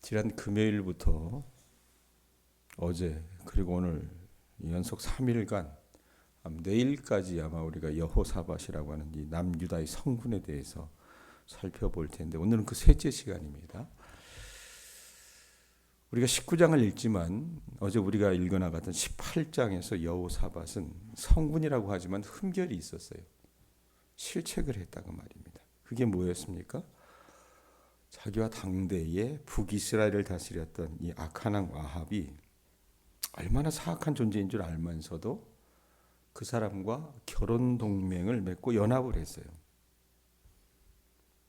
지난 금요일부터 어제 그리고 오늘 연속 3일간 내일까지 아마 우리가 여호사밧이라고 하는 이 남유다의 성군에 대해서 살펴볼 텐데 오늘은 그 셋째 시간입니다. 우리가 19장을 읽지만 어제 우리가 읽어나갔던 18장에서 여호사밧은 성군이라고 하지만 흠결이 있었어요. 실책을 했다고 말입니다. 그게 뭐였습니까? 자기와 당대의 북이스라엘을 다스렸던 이 악한 왕 아합이 얼마나 사악한 존재인 줄 알면서도 그 사람과 결혼 동맹을 맺고 연합을 했어요.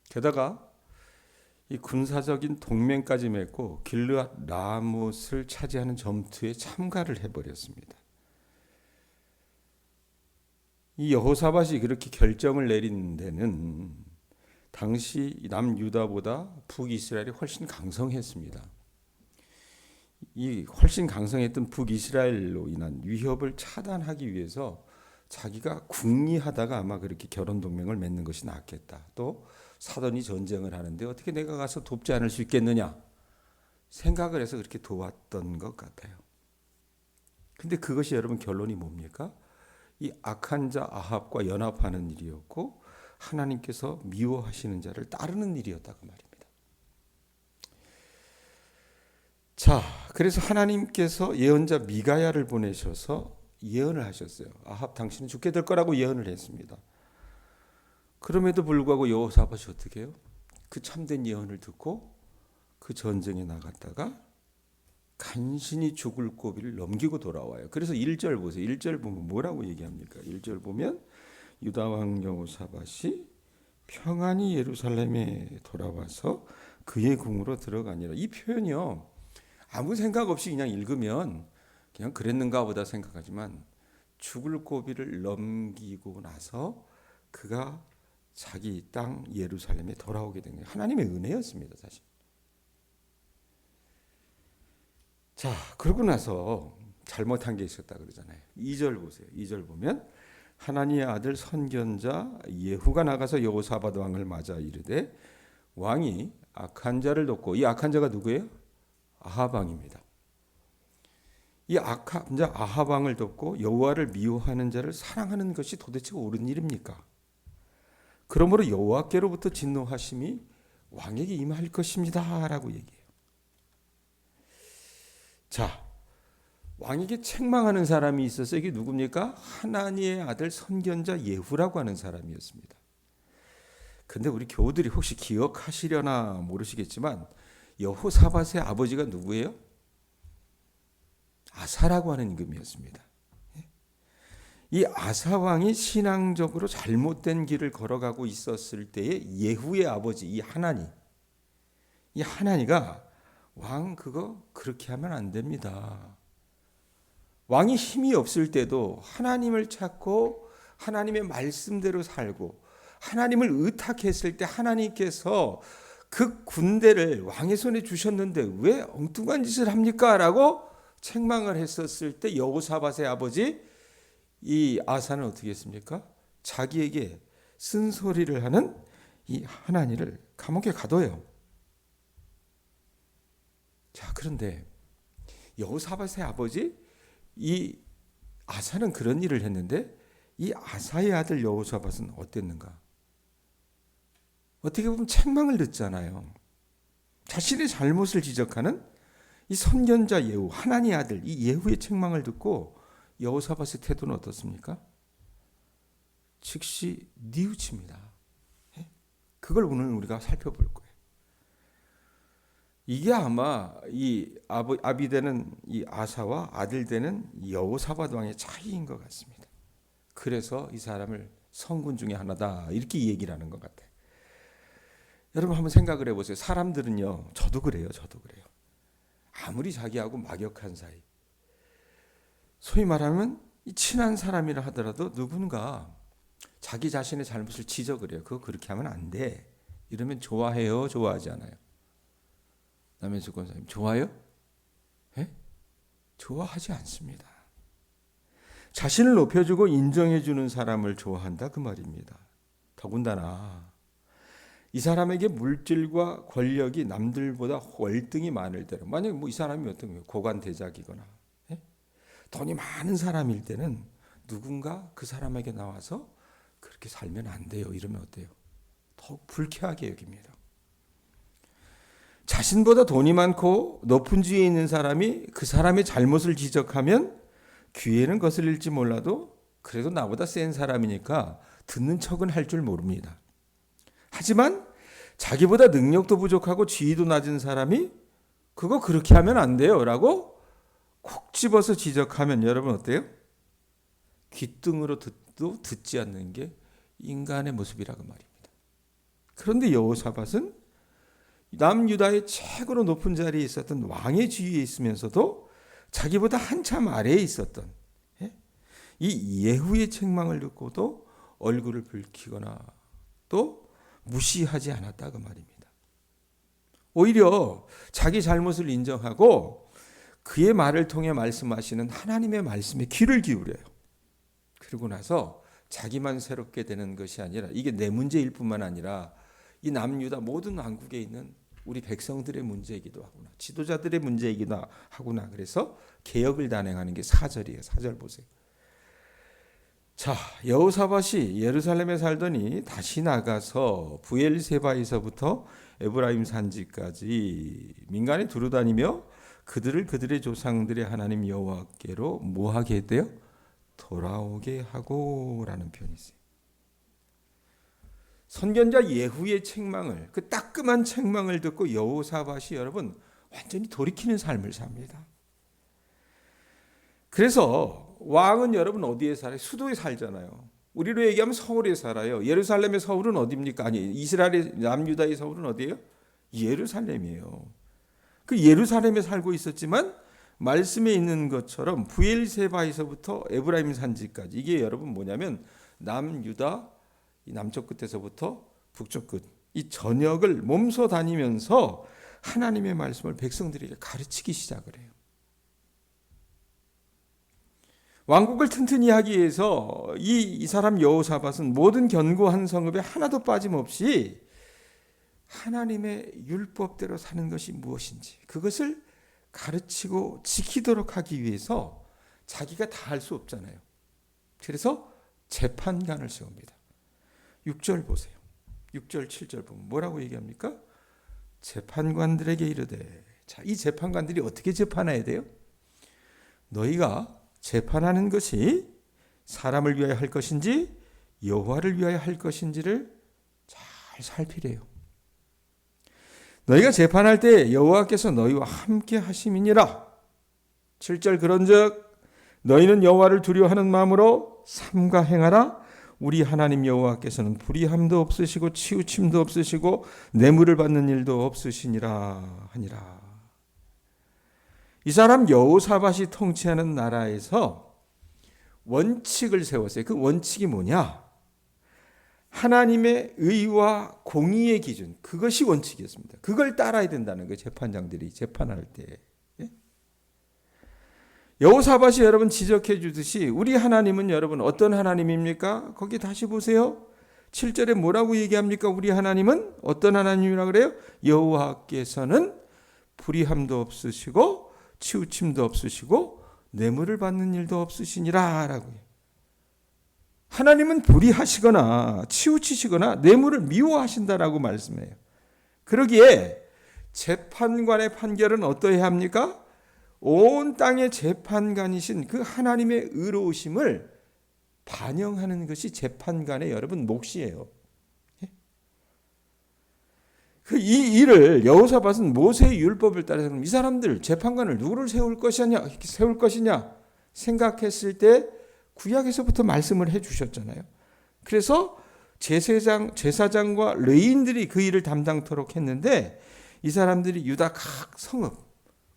게다가 이 군사적인 동맹까지 맺고 길르앗 라못을 차지하는 전투에 참가를 해버렸습니다. 이 여호사밧이 그렇게 결정을 내린 데는 당시 남유다보다 북이스라엘이 훨씬 강성했습니다. 이 훨씬 강성했던 북이스라엘로 인한 위협을 차단하기 위해서 자기가 궁리하다가 아마 그렇게 결혼 동맹을 맺는 것이 낫겠다. 또 사돈이 전쟁을 하는데 어떻게 내가 가서 돕지 않을 수 있겠느냐 생각을 해서 그렇게 도왔던 것 같아요. 근데 그것이 여러분 결론이 뭡니까? 이 악한 자 아합과 연합하는 일이었고 하나님께서 미워하시는 자를 따르는 일이었다고 말입니다. 자, 그래서 하나님께서 예언자 미가야를 보내셔서 예언을 하셨어요. 아합 당신은 죽게 될 거라고 예언을 했습니다. 그럼에도 불구하고 여호사밧이 어떻게 해요? 그 참된 예언을 듣고 그 전쟁에 나갔다가 간신히 죽을 고비를 넘기고 돌아와요. 그래서 1절 보세요. 1절 보면 뭐라고 얘기합니까? 1절 보면 유다 왕 여호사밧이 평안히 예루살렘에 돌아와서 그의 궁으로 들어가니라. 이 표현이요. 아무 생각 없이 그냥 읽으면 그냥 그랬는가 보다 생각하지만 죽을 고비를 넘기고 나서 그가 자기 땅 예루살렘에 돌아오게 된 거예요. 하나님의 은혜였습니다, 사실. 자, 그러고 나서 잘못한 게 있었다 그러잖아요. 2절 보세요. 2절 보면 하나니의 아들 선견자 예후가 나가서 여호사밧 왕을 맞아 이르되 왕이 악한 자를 돕고, 이 악한 자가 누구예요? 아합 왕입니다. 이 악한 자 아합 왕을 돕고 여호와를 미워하는 자를 사랑하는 것이 도대체 옳은 일입니까? 그러므로 여호와께로부터 진노하심이 왕에게 임할 것입니다라고 얘기해요. 자, 왕에게 책망하는 사람이 있어서 이게 누굽니까? 하나니의 아들 선견자 예후라고 하는 사람이었습니다. 근데 우리 교우들이 혹시 기억하시려나 모르시겠지만 여호사밧의 아버지가 누구예요? 아사라고 하는 임금이었습니다. 이 아사 왕이 신앙적으로 잘못된 길을 걸어가고 있었을 때에 예후의 아버지 이 하나니가 왕 그거 그렇게 하면 안 됩니다. 왕이 힘이 없을 때도 하나님을 찾고 하나님의 말씀대로 살고 하나님을 의탁했을 때 하나님께서 그 군대를 왕의 손에 주셨는데 왜 엉뚱한 짓을 합니까? 라고 책망을 했었을 때 여호사밧의 아버지 이 아사는 어떻게 했습니까? 자기에게 쓴소리를 하는 이 하나니를 감옥에 가둬요. 자, 그런데 여호사밧의 아버지 이 아사는 그런 일을 했는데 이 아사의 아들 여호사밧은 어땠는가? 어떻게 보면 책망을 듣잖아요. 자신의 잘못을 지적하는 이 선견자 예후, 하나님의 아들 이 예후의 책망을 듣고 여호사밧의 태도는 어떻습니까? 즉시 뉘우칩니다. 그걸 오늘 우리가 살펴볼 거예요. 이게 아마 이 아비 되는 이 아사와 아들 되는 여호사밧 왕의 차이인 것 같습니다. 그래서 이 사람을 성군 중에 하나다 이렇게 얘기를 하는 것 같아요. 여러분 한번 생각을 해보세요. 사람들은요, 저도 그래요. 아무리 자기하고 막역한 사이, 소위 말하면 이 친한 사람이라 하더라도 누군가 자기 자신의 잘못을 지적을 해요. 그거 그렇게 하면 안 돼. 이러면 좋아해요? 좋아하지 않아요? 남현숙 권사님 좋아요? 예? 좋아하지 않습니다. 자신을 높여주고 인정해주는 사람을 좋아한다 그 말입니다. 더군다나 이 사람에게 물질과 권력이 남들보다 월등히 많을 때는, 만약에 이 사람이 어떤 거예요? 고관 대작이거나 돈이 많은 사람일 때는 누군가 그 사람에게 나와서 그렇게 살면 안 돼요. 이러면 어때요? 더욱 불쾌하게 여깁니다. 자신보다 돈이 많고 높은 지위에 있는 사람이 그 사람의 잘못을 지적하면 귀에는 거슬릴지 몰라도 그래도 나보다 센 사람이니까 듣는 척은 할 줄 모릅니다. 하지만 자기보다 능력도 부족하고 지위도 낮은 사람이 그거 그렇게 하면 안 돼요 라고 콕 집어서 지적하면 여러분 어때요? 귓등으로 듣도 듣지 않는 게 인간의 모습이라고 말입니다. 그런데 여호사밧은 남유다의 최고로 높은 자리에 있었던 왕의 지위에 있으면서도 자기보다 한참 아래에 있었던 이 예후의 책망을 듣고도 얼굴을 붉히거나 또 무시하지 않았다 그 말입니다. 오히려 자기 잘못을 인정하고 그의 말을 통해 말씀하시는 하나님의 말씀에 귀를 기울여요. 그러고 나서 자기만 새롭게 되는 것이 아니라 이게 내 문제일 뿐만 아니라 이 남유다 모든 왕국에 있는 우리 백성들의 문제이기도 하구나. 지도자들의 문제이기도 하구나. 그래서 개혁을 단행하는 게 4절이에요. 4절 보세요. 자, 여호사밧이 예루살렘에 살더니 다시 나가서 부엘세바에서부터 에브라임 산지까지 민간에 두루다니며 그들을 그들의 조상들의 하나님 여호와께로 뭐하게 했대요? 돌아오게 하고라는 표현이 있어요. 선견자 예후의 책망을, 그 따끔한 책망을 듣고 여호사밧이 여러분 완전히 돌이키는 삶을 삽니다. 그래서 왕은 여러분 어디에 살아요? 수도에 살잖아요. 우리로 얘기하면 서울에 살아요. 예루살렘의 서울은 어디입니까? 아니, 이스라엘의 남유다의 서울은 어디예요? 예루살렘이에요. 그 예루살렘에 살고 있었지만 말씀에 있는 것처럼 부엘세바에서부터 에브라임 산지까지, 이게 여러분 뭐냐면 남유다 이 남쪽 끝에서부터 북쪽 끝, 이 전역을 몸소 다니면서 하나님의 말씀을 백성들에게 가르치기 시작을 해요. 왕국을 튼튼히 하기 위해서 이 사람 여호사밧은 모든 견고한 성읍에 하나도 빠짐없이 하나님의 율법대로 사는 것이 무엇인지 그것을 가르치고 지키도록 하기 위해서 자기가 다 할 수 없잖아요. 그래서 재판관을 세웁니다. 6절 보세요. 6절 7절 보면 뭐라고 얘기합니까? 재판관들에게 이르되, 자, 이 재판관들이 어떻게 재판해야 돼요? 너희가 재판하는 것이 사람을 위하여 할 것인지 여호와를 위하여 할 것인지를 잘 살피래요. 너희가 재판할 때 여호와께서 너희와 함께 하심이니라. 7절 그런즉 너희는 여호와를 두려워하는 마음으로 삼가 행하라. 우리 하나님 여호와께서는 불의함도 없으시고 치우침도 없으시고 뇌물을 받는 일도 없으시니라 하니라. 이 사람 여호사밧이 통치하는 나라에서 원칙을 세웠어요. 그 원칙이 뭐냐? 하나님의 의와 공의의 기준, 그것이 원칙이었습니다. 그걸 따라야 된다는 거예요. 재판장들이 재판할 때. 여호사밧이 여러분 지적해 주듯이 우리 하나님은 여러분 어떤 하나님입니까? 거기 다시 보세요. 7절에 뭐라고 얘기합니까? 우리 하나님은 어떤 하나님이라고 그래요? 여호와께서는 불의함도 없으시고 치우침도 없으시고 뇌물을 받는 일도 없으시니라 라고 해요. 하나님은 불의하시거나 치우치시거나 뇌물을 미워하신다라고 말씀해요. 그러기에 재판관의 판결은 어떠해야 합니까? 온 땅의 재판관이신 그 하나님의 의로우심을 반영하는 것이 재판관의 여러분 몫이에요. 이 일을 여호사밧은 모세의 율법을 따라서 이 사람들 재판관을 누구를 세울 것이냐 생각했을 때 구약에서부터 말씀을 해주셨잖아요. 그래서 제사장과 레위인들이 그 일을 담당토록 했는데 이 사람들이 유다 각 성읍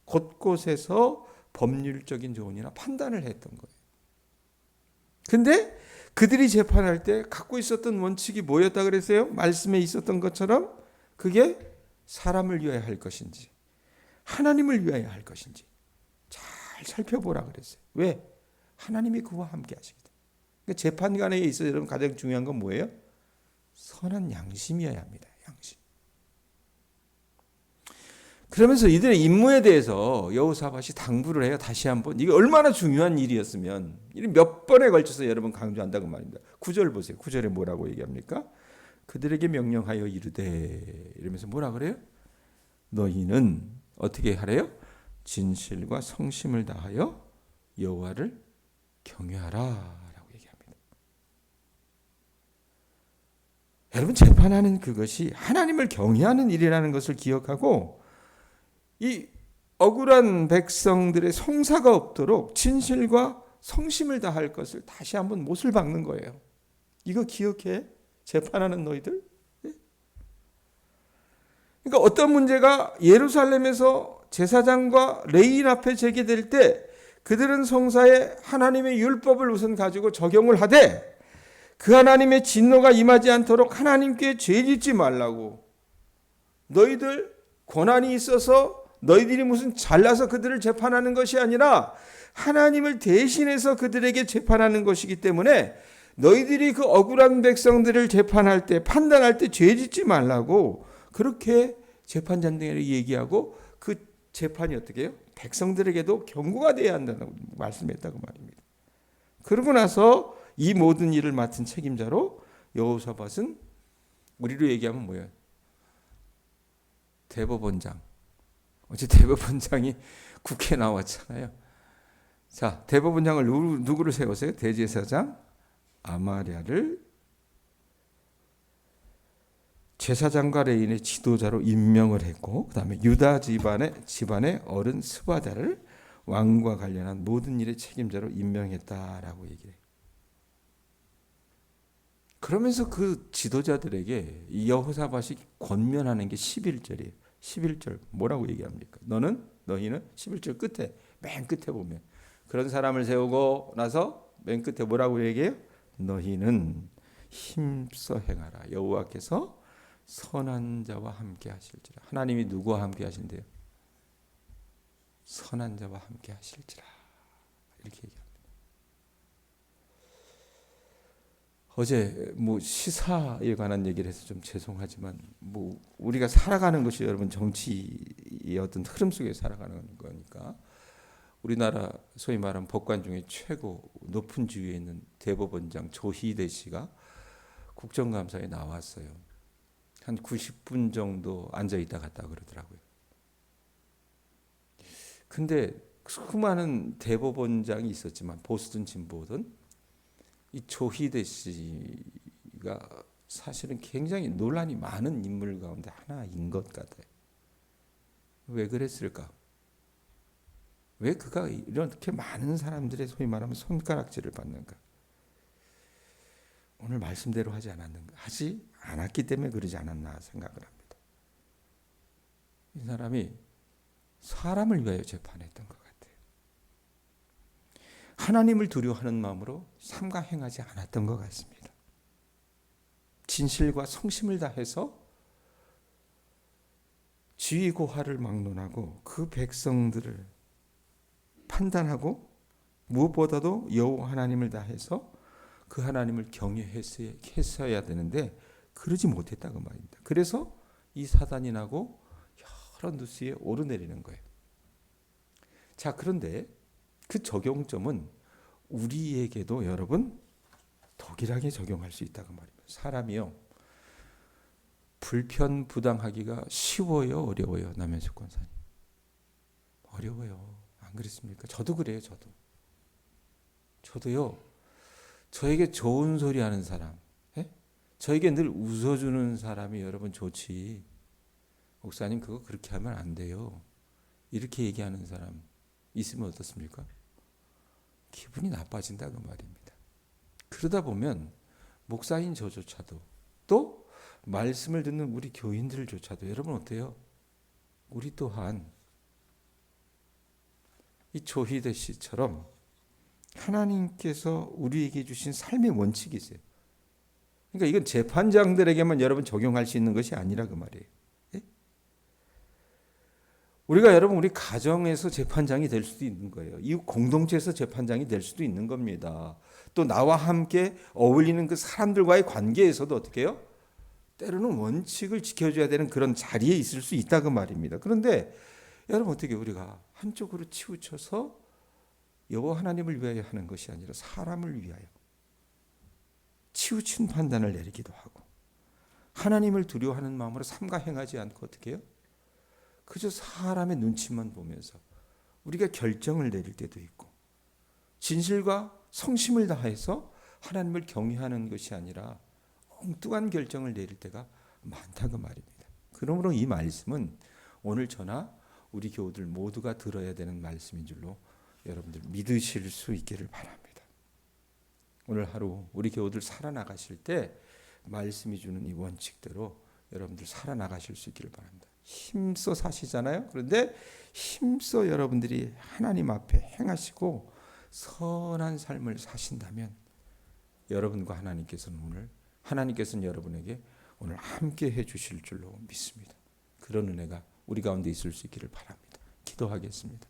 곳곳에서 법률적인 조언이나 판단을 했던 거예요. 근데 그들이 재판할 때 갖고 있었던 원칙이 뭐였다 그랬어요? 말씀에 있었던 것처럼 그게 사람을 위하여 할 것인지 하나님을 위하여 할 것인지 잘 살펴보라 그랬어요. 왜? 하나님이 그와 함께 하시거든. 그러니까 재판관에 있어서 여러분 가장 중요한 건 뭐예요? 선한 양심이어야 합니다. 양심. 그러면서 이들의 임무에 대해서 여호사밧이 당부를 해요. 다시 한번. 이게 얼마나 중요한 일이었으면 몇 번에 걸쳐서 여러분 강조한다고 말입니다. 9절 보세요. 9절에 뭐라고 얘기합니까? 그들에게 명령하여 이르되, 이러면서 뭐라 그래요? 너희는 어떻게 하래요? 진실과 성심을 다하여 여호와를 경외하라 라고 얘기합니다. 여러분, 재판하는 그것이 하나님을 경외하는 일이라는 것을 기억하고, 이 억울한 백성들의 송사가 없도록 진실과 성심을 다할 것을 다시 한번 못을 박는 거예요. 이거 기억해? 재판하는 너희들. 그러니까 어떤 문제가 예루살렘에서 제사장과 레위인 앞에 제기될 때 그들은 성사에 하나님의 율법을 우선 가지고 적용을 하되, 그 하나님의 진노가 임하지 않도록 하나님께 죄짓지 말라고, 너희들 권한이 있어서 너희들이 무슨 잘나서 그들을 재판하는 것이 아니라 하나님을 대신해서 그들에게 재판하는 것이기 때문에 너희들이 그 억울한 백성들을 재판할 때, 판단할 때 죄짓지 말라고 그렇게 재판장들에게 얘기하고, 그 재판이 어떻게 해요? 백성들에게도 경고가 되어야 한다고 말씀했다고 말입니다. 그러고 나서 이 모든 일을 맡은 책임자로 여호사밧은, 우리로 얘기하면 뭐예요? 대법원장. 어제 대법원장이 국회에 나왔잖아요. 자, 대법원장을 누구를 세웠어요? 대제사장 아마랴를 제사장과 레위인의 지도자로 임명을 했고, 그 다음에 유다 집안의 어른 스바다를 왕과 관련한 모든 일의 책임자로 임명했다라고 얘기해요. 그러면서 그 지도자들에게 이 여호사밧이 권면하는 게 11절이에요. 11절 뭐라고 얘기합니까? 너희는 11절 끝에, 맨 끝에 보면 그런 사람을 세우고 나서 맨 끝에 뭐라고 얘기해요? 너희는 힘써 행하라. 여호와께서 선한 자와 함께 하실지라. 하나님이 누구와 함께 하신대요? 선한 자와 함께 하실지라. 이렇게 얘기합니다. 어제 시사에 관한 얘기를 해서 좀 죄송하지만, 우리가 살아가는 것이 여러분 정치의 어떤 흐름 속에 살아가는 거니까, 우리나라 소위 말하는 법관 중에 최고 높은 지위에 있는 대법원장 조희대 씨가 국정감사에 나왔어요. 한 90분 정도 앉아 있다 갔다 그러더라고요. 근데 수많은 대법원장이 있었지만, 보수든 진보든, 이 조희대 씨가 사실은 굉장히 논란이 많은 인물 가운데 하나인 것 같아요. 왜 그랬을까? 왜 그가 이렇게 많은 사람들의 소위 말하면 손가락질을 받는가? 오늘 말씀대로 하지 않았기 때문에 그러지 않았나 생각을 합니다. 이 사람이 사람을 위하여 재판했던 것 같아요. 하나님을 두려워하는 마음으로 삼가 행하지 않았던 것 같습니다. 진실과 성심을 다해서 지위 고하를 막론하고 그 백성들을 판단하고, 무엇보다도 여호와 하나님을 다해서 그 하나님을 경외했어야 되는데 그러지 못했다고 말입니다. 그래서 이 사단이 나고 여러 뉴스에 오르내리는 거예요. 자, 그런데 그 적용점은 우리에게도 여러분 동일하게 적용할 수 있다고 말입니다. 사람이요, 불편부당하기가 쉬워요, 어려워요? 남현석 권사님, 어려워요. 안 그렇습니까? 저도 그래요. 저도요, 저에게 좋은 소리 하는 사람, 저에게 늘 웃어주는 사람이 여러분 좋지, 목사님 그거 그렇게 하면 안 돼요, 이렇게 얘기하는 사람 있으면 어떻습니까? 기분이 나빠진다고 말입니다. 그러다 보면 목사인 저조차도, 또 말씀을 듣는 우리 교인들조차도 여러분 어때요? 우리 또한 이 조희대 씨처럼 하나님께서 우리에게 주신 삶의 원칙이 있어요. 그러니까 이건 재판장들에게만 여러분 적용할 수 있는 것이 아니라 그 말이에요. 우리가 여러분 우리 가정에서 재판장이 될 수도 있는 거예요. 이웃 공동체에서 재판장이 될 수도 있는 겁니다. 또 나와 함께 어울리는 그 사람들과의 관계에서도 어떻게 해요? 때로는 원칙을 지켜줘야 되는 그런 자리에 있을 수 있다 그 말입니다. 그런데 여러분 어떻게 우리가 한쪽으로 치우쳐서 여호와 하나님을 위하여 하는 것이 아니라 사람을 위하여 치우친 판단을 내리기도 하고 하나님을 두려워하는 마음으로 삼가 행하지 않고 어떻게 해요? 그저 사람의 눈치만 보면서 우리가 결정을 내릴 때도 있고 진실과 성심을 다해서 하나님을 경외하는 것이 아니라 엉뚱한 결정을 내릴 때가 많다고 말입니다. 그러므로 이 말씀은 오늘 저나 우리 교우들 모두가 들어야 되는 말씀인 줄로 여러분들 믿으실 수 있기를 바랍니다. 오늘 하루 우리 교우들 살아나가실 때 말씀이 주는 이 원칙대로 여러분들 살아나가실 수 있기를 바랍니다. 힘써 사시잖아요. 그런데 힘써 여러분들이 하나님 앞에 행하시고 선한 삶을 사신다면 여러분과 하나님께서는 여러분에게 오늘 함께 해주실 줄로 믿습니다. 그런 은혜가 우리 가운데 있을 수 있기를 바랍니다. 기도하겠습니다.